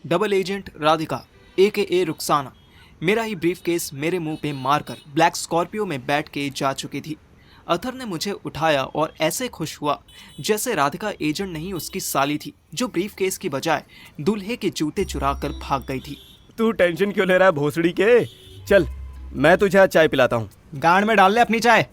Double agent Radhika AKA Rukhsana मेरा ही briefcase मेरे मुंह पे मारकर ब्लैक स्कॉर्पियो में बैठ के जा चुकी थी। अथर ने मुझे उठाया और ऐसे खुश हुआ जैसे राधिका एजेंट नहीं उसकी साली थी जो ब्रीफकेस की बजाय दूल्हे के जूते चुरा कर भाग गई थी। तू टेंशन क्यों ले रहा है भोसड़ी के? चल मैं तुझे आज चाय पिलाता हूँ। गांड में डाल ले अपनी चाय।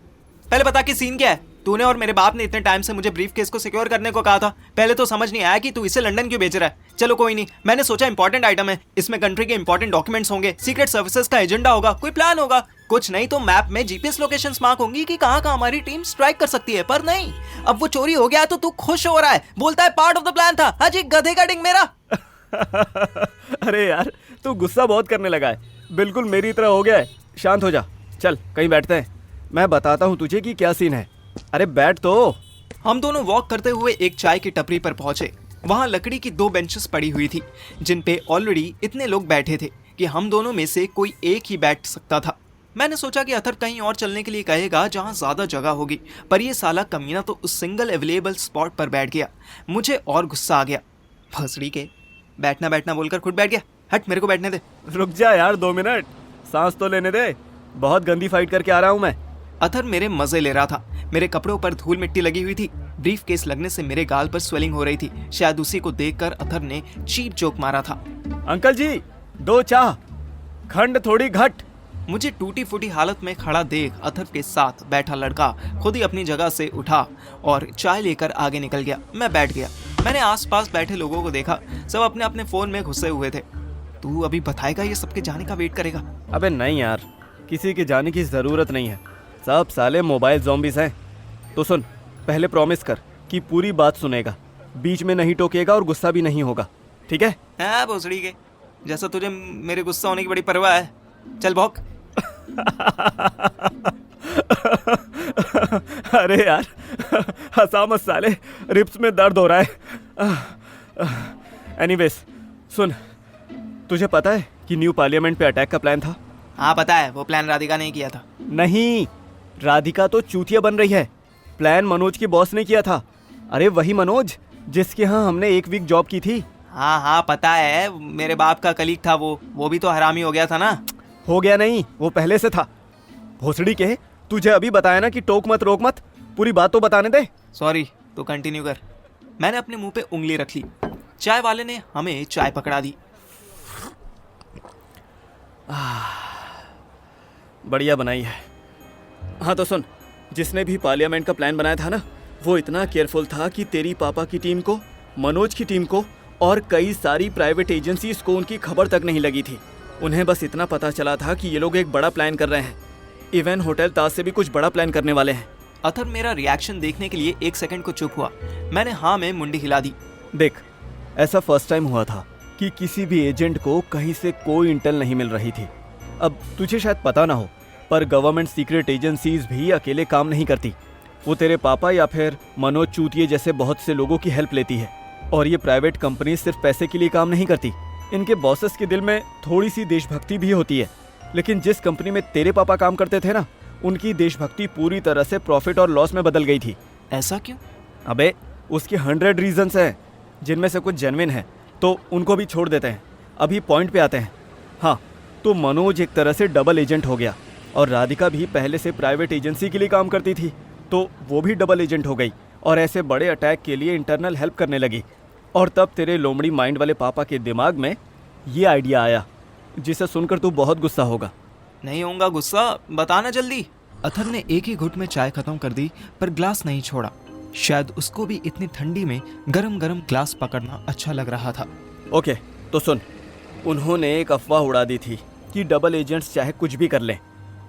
पहले बता कि सीन क्या है? तूने और मेरे बाप ने इतने टाइम से मुझे ब्रीफकेस को सिक्योर करने को कहा था। पहले तो समझ नहीं आया कि तू इसे लंदन क्यों बेच रहा है। चलो कोई नहीं, मैंने सोचा इंपॉर्टेंट आइटम है, इसमें कंट्री के इंपॉर्टेंट डॉक्यूमेंट्स होंगे, सीक्रेट सर्विसेज का एजेंडा होगा, कोई प्लान होगा, कुछ नहीं तो मैप में जीपीएस लोकेशंस मार्क होंगी कि कहाँ कहाँ हमारी टीम स्ट्राइक कर सकती है। पर नहीं, अब वो चोरी हो गया तो तू खुश हो रहा है, बोलता है पार्ट ऑफ द प्लान था। हाजी गधे का डिंग मेरा। अरे यार तू गुस्सा बहुत करने लगा है, बिल्कुल मेरी तरह हो गया है। शांत हो जा, चल कहीं बैठते हैं, मैं बताता हूँ तुझे कि क्या सीन है। अरे बैठ तो। हम दोनों वॉक करते हुए एक चाय की टपरी पर पहुंचे। वहां लकड़ी की 2 बेंचेस पड़ी हुई थी जिन पे ऑलरेडी इतने लोग बैठे थे कि हम दोनों में से कोई एक ही बैठ सकता था। मैंने सोचा कि अथर कहीं और चलने के लिए कहेगा जहां ज्यादा जगह होगी, पर ये साला कमीना तो उस सिंगल अवेलेबल स्पॉट पर बैठ गया। मुझे और गुस्सा आ गया। भसड़ी के बैठना बैठना बोलकर खुद बैठ गया। हट, मेरे को बैठने दे। रुक जा यार 2 मिनट, सांस तो लेने दे, बहुत गंदी फाइट करके आ रहा हूँ मैं। अथर मेरे मजे ले रहा था। मेरे कपड़ों पर धूल मिट्टी लगी हुई थी। ब्रीफ केस लगने से मेरे गाल पर स्वेलिंग हो रही थी। शायद उसी को देखकर अथर ने चीप जोक मारा था। अंकल जी 2 चाह, खंड थोड़ी घट। मुझे टूटी फूटी हालत में खड़ा देख अथर के साथ बैठा लड़का खुद ही अपनी जगह से उठा और चाय लेकर आगे निकल गया। मैं बैठ गया। मैंने आसपास बैठे लोगों को देखा, सब अपने अपने फोन में घुसे हुए थे। तू अभी बताएगा ये सबके जाने का वेट करेगा? अबे नहीं यार, किसी के जाने की जरूरत नहीं है, सब साले मोबाइल ज़ॉम्बीज़ हैं। तो सुन, पहले प्रॉमिस कर कि पूरी बात सुनेगा, बीच में नहीं टोकेगा और गुस्सा भी नहीं होगा, ठीक है? हाँ भोसड़ी के, जैसा तुझे मेरे गुस्सा होने की बड़ी परवाह है। चल भौंक। अरे यार हंसा मत साले, रिब्स में दर्द हो रहा है। एनीवेज सुन, तुझे पता है कि न्यू पार्लियामेंट पे अटैक का प्लान था? हाँ पता है, वो प्लान राधिका ने किया था। नहीं, राधिका तो चूतिया बन रही है। प्लान मनोज के बॉस ने किया था। अरे वही मनोज जिसके यहाँ हमने 1 वीक जॉब की थी। हाँ हाँ पता है, मेरे बाप का कलीग था वो भी तो हरामी हो गया था ना। हो गया नहीं, वो पहले से था। भोसड़ी के, तुझे अभी बताया ना कि टोक मत रोक मत, पूरी बात तो बताने दे। सॉरी, तो कंटिन्यू कर। मैंने अपने मुंह पे उंगली रख ली। चाय वाले ने हमें चाय पकड़ा दी। बढ़िया बनाई है। हाँ तो सुन, जिसने भी पार्लियामेंट का प्लान बनाया था ना, वो इतना केयरफुल था कि तेरी पापा की टीम को, मनोज की टीम को और कई सारी प्राइवेट एजेंसीज को उनकी खबर तक नहीं लगी थी। उन्हें बस इतना पता चला था कि ये लोग एक बड़ा प्लान कर रहे हैं। इवन होटल ताज से भी कुछ बड़ा प्लान करने वाले हैं। अथर मेरा रिएक्शन देखने के लिए 1 सेकंड को चुप हुआ। मैंने हाँ में मुंडी हिला दी। देख, ऐसा फर्स्ट टाइम हुआ था कि किसी भी एजेंट को कहीं से कोई इंटेल नहीं मिल रही थी। अब तुझे शायद पता ना हो, पर गवर्नमेंट सीक्रेट एजेंसीज भी अकेले काम नहीं करती। वो तेरे पापा या फिर मनोज चूतिये जैसे बहुत से लोगों की हेल्प लेती है। और ये प्राइवेट कंपनी सिर्फ पैसे के लिए काम नहीं करती, इनके बॉसेस के दिल में थोड़ी सी देशभक्ति भी होती है। लेकिन जिस कंपनी में तेरे पापा काम करते थे ना, उनकी देशभक्ति पूरी तरह से प्रॉफिट और लॉस में बदल गई थी। ऐसा क्यों? अबे उसके 100 रीजंस हैं, जिनमें से कुछ जेन्युइन है तो उनको भी छोड़ देते हैं। अभी पॉइंट पे आते हैं। हाँ, तो मनोज एक तरह से डबल एजेंट हो गया और राधिका भी पहले से प्राइवेट एजेंसी के लिए काम करती थी, तो वो भी डबल एजेंट हो गई और ऐसे बड़े अटैक के लिए इंटरनल हेल्प करने लगी। और तब तेरे लोमड़ी माइंड वाले पापा के दिमाग में ये आइडिया आया, जिसे सुनकर तू बहुत गुस्सा होगा। नहीं होऊंगा गुस्सा, बताना जल्दी। अथर ने एक ही घुट में चाय खत्म कर दी, पर ग्लास नहीं छोड़ा। शायद उसको भी इतनी ठंडी में गरम गरम ग्लास पकड़ना अच्छा लग रहा था। ओके तो सुन, उन्होंने एक अफवाह उड़ा दी थी कि डबल एजेंट्स चाहे कुछ भी कर लें।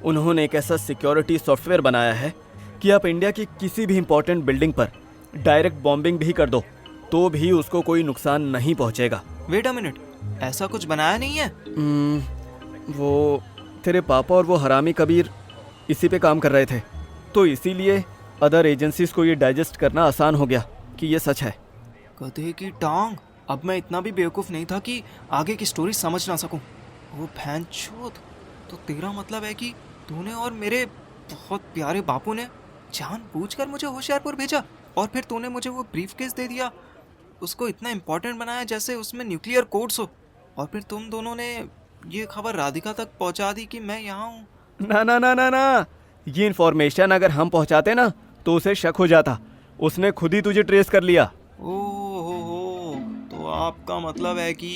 उन्होंने एक ऐसा सिक्योरिटी सॉफ्टवेयर बनाया है कि आप इंडिया की किसी भी इंपॉर्टेंट बिल्डिंग पर डायरेक्ट बॉम्बिंग भी कर दो तो भी उसको कोई नुकसान नहीं पहुंचेगा। वेट अ मिनट, ऐसा कुछ बनाया नहीं है? वो तेरे पापा और वो हरामी कबीर इसी पे काम कर रहे थे, तो इसीलिए अदर एजेंसीज को ये डाइजेस्ट करना आसान हो गया कि ये सच है। गधे की टांग, अब मैं इतना भी बेवकूफ़ नहीं था कि आगे की स्टोरी समझ ना सकूं। वो भैंचोद, तो तेरा मतलब है कि तूने और मेरे बहुत प्यारे बापू ने जानबूझकर मुझे होशियारपुर भेजा और फिर तूने मुझे वो ब्रीफकेस दे दिया, उसको इतना इम्पोर्टेंट बनाया जैसे उसमें न्यूक्लियर कोड्स हो। और फिर तुम दोनों ने ये खबर राधिका तक पहुंचा दी कि मैं यहाँ हूँ। ना ना ना ना ना, ये इन्फॉर्मेशन अगर हम पहुंचाते ना तो उसे शक हो जाता। उसने खुद ही तुझे ट्रेस कर लिया। ओहो, तो आपका मतलब है कि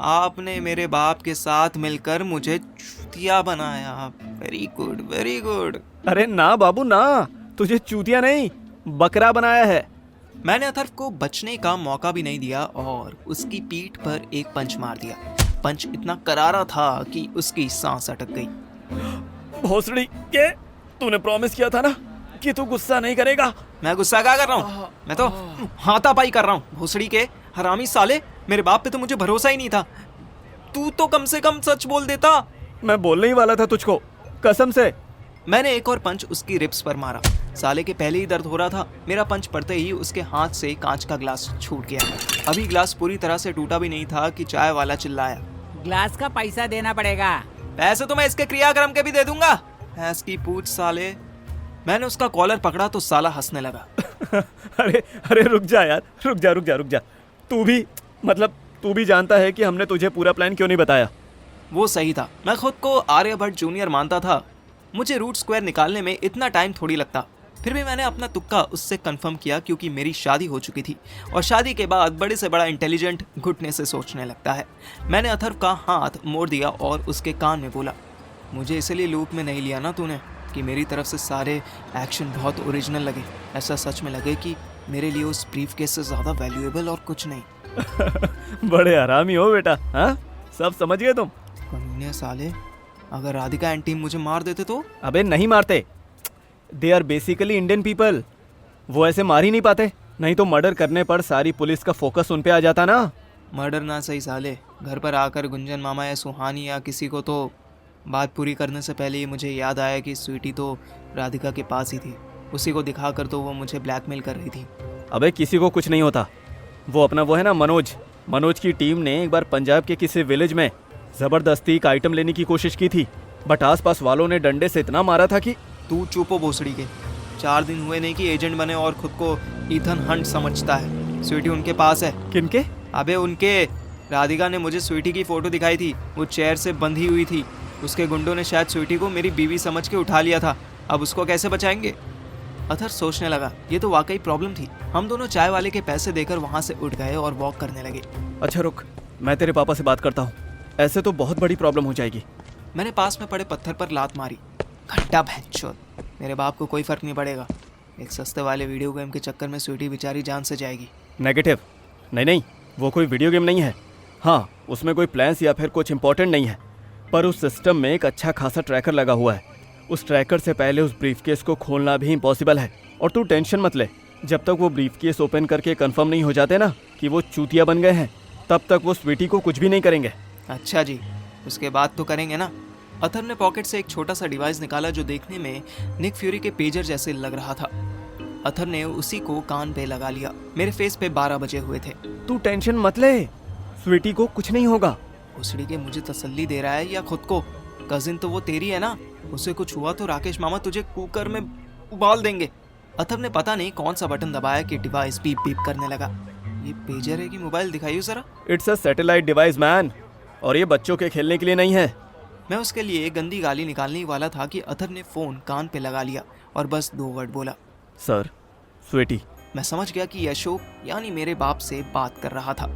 आपने मेरे बाप के साथ मिलकर मुझे चूतिया बनाया। Very good, very good. अरे ना बाबू ना, तुझे चूतिया नहीं बकरा बनाया है। मैंने अथर्व को बचने का मौका भी नहीं दिया और उसकी पीठ पर एक पंच मार दिया। पंच इतना करारा था कि उसकी सांस अटक गई। भोसड़ी के, तूने प्रॉमिस किया था ना कि तू गुस्सा नहीं करेगा। मैं गुस्सा क्या कर रहा हूँ? मैं तो हाथापाई कर रहा हूँ। भोसड़ी के हरामी साले, मेरे बाप पे तो मुझे भरोसा ही नहीं था। तू तो कम से कम सच बोल देता। मैं बोलने ही वाला था तुझको, कसम से। मैंने एक और पंच उसकी रिब्स पर मारा। साले के पहले ही दर्द हो रहा था। मेरा पंच पड़ते ही उसके हाथ से कांच का ग्लास छूट गया। अभी ग्लास पूरी तरह से टूटा भी नहीं था कि चाय वाला चिल्लाया, ग्लास का पैसा देना पड़ेगा। पैसे तो मैं इसके क्रियाक्रम के भी दे दूंगा। भैंस की पूछ साले। मैंने उसका कॉलर पकड़ा तो साला हंसने लगा। अरे अरे रुक जा यार, रुक जा रुक जा रुक जा। तू भी जानता है कि हमने तुझे पूरा प्लान क्यों नहीं बताया। वो सही था। मैं खुद को आर्यभट्ट जूनियर मानता था। मुझे रूट स्क्वायर निकालने में इतना टाइम थोड़ी लगता। फिर भी मैंने अपना तुक्का उससे कंफर्म किया क्योंकि मेरी शादी हो चुकी थी और शादी के बाद बड़े से बड़ा इंटेलिजेंट घुटने से सोचने लगता है। मैंने अथर्व का हाथ मोड़ दिया और उसके कान में बोला, मुझे इसलिए लूप में नहीं लिया ना तूने कि मेरी तरफ से सारे एक्शन बहुत ओरिजिनल लगे। ऐसा सच में लगे कि मेरे लिए उस ब्रीफ केस से ज़्यादा वैल्यूएबल और कुछ नहीं। बड़े आरामी हो बेटा, हाँ सब समझ गए तुम। कमीने साले, अगर राधिका एंड टीम मुझे मार देते तो? अबे नहीं मारते, they are basically Indian people. वो ऐसे मार ही नहीं पाते, नहीं तो मर्डर करने पर सारी पुलिस का फोकस उन पे आ जाता ना। मर्डर ना सही साले, घर पर आकर गुंजन मामा या सुहानी या किसी को तो बात पूरी करने से पहले ही मुझे याद आया कि स्वीटी तो राधिका के पास ही थी। उसी को दिखाकर तो वो मुझे ब्लैकमेल कर रही थी। अबे किसी को कुछ नहीं होता। वो अपना वो है ना मनोज की टीम ने एक बार पंजाब के किसी विलेज में जबरदस्ती एक आइटम लेने की कोशिश की थी, बट आसपास वालों ने डंडे से इतना मारा था कि। तू चुप हो भोसड़ी के। 4 दिन हुए नहीं कि एजेंट बने और खुद को ईथन हंट समझता है। स्वीटी उनके पास है। किनके? अबे उनके। राधिका ने मुझे स्वीटी की फोटो दिखाई थी। वो चेयर से बंधी हुई थी। उसके गुंडों ने शायद स्वीटी को मेरी बीवी समझ के उठा लिया था। अब उसको कैसे बचाएंगे? अथर सोचने लगा, ये तो वाकई प्रॉब्लम थी। हम दोनों चाय वाले के पैसे देकर वहाँ से उठ गए और वॉक करने लगे। अच्छा रुक, मैं तेरे पापा से बात करता हूँ, ऐसे तो बहुत बड़ी प्रॉब्लम हो जाएगी। मैंने पास में पड़े पत्थर पर लात मारी। घंटा भैंचोद, मेरे बाप को कोई फर्क नहीं पड़ेगा। एक सस्ते वाले वीडियो गेम के चक्कर में स्वीटी बेचारी जान से जाएगी। नेगेटिव, नहीं, वो कोई वीडियो गेम नहीं है। हाँ, उसमें कोई प्लान्स या फिर कुछ इंपॉर्टेंट नहीं है, पर उस सिस्टम में एक अच्छा खासा ट्रैकर लगा हुआ है। उस ट्रैकर से पहले उस ब्रीफकेस को खोलना भी इम्पॉसिबल है। और तू टेंशन मत ले, जब तक वो ब्रीफकेस ओपन करके कंफर्म नहीं हो जाते ना कि वो चूतिया बन गए हैं, तब तक वो स्वीटी को कुछ भी नहीं करेंगे। अच्छा जी, उसके बाद तो करेंगे ना। अथर ने पॉकेट से एक छोटा सा डिवाइस निकाला जो देखने में निक फ्यूरी के पेजर जैसे लग रहा था। अथर ने उसी को कान पे लगा लिया। मेरे फेस पे 12 बजे हुए थे। तू टेंशन मत ले, स्वीटी को कुछ नहीं होगा। उसड़ी के मुझे तसल्ली दे रहा है या खुद को? कजिन तो वो तेरी है ना, उसे कुछ हुआ तो राकेश मामा तुझे कुकर में उबाल देंगे। अथर ने पता नहीं कौन सा बटन दबाया कि डिवाइस बीप बीप करने लगा। ये पेजर है कि मोबाइल? दिखाइए जरा। It's a satellite device man, और ये बच्चों के खेलने के लिए नहीं है। मैं उसके लिए गंदी गाली निकालने वाला था कि अथर ने फोन कान पे लगा लिया और बस 2 वर्ड बोला, सर स्वीटी। मैं समझ गया कि अशोक यानी मेरे बाप से बात कर रहा था।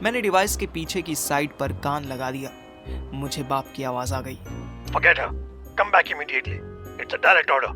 मैंने डिवाइस के पीछे की साइड पर कान लगा दिया। मुझे बाप की आवाज आ गई, Forget her. Come back immediately. It's a direct order.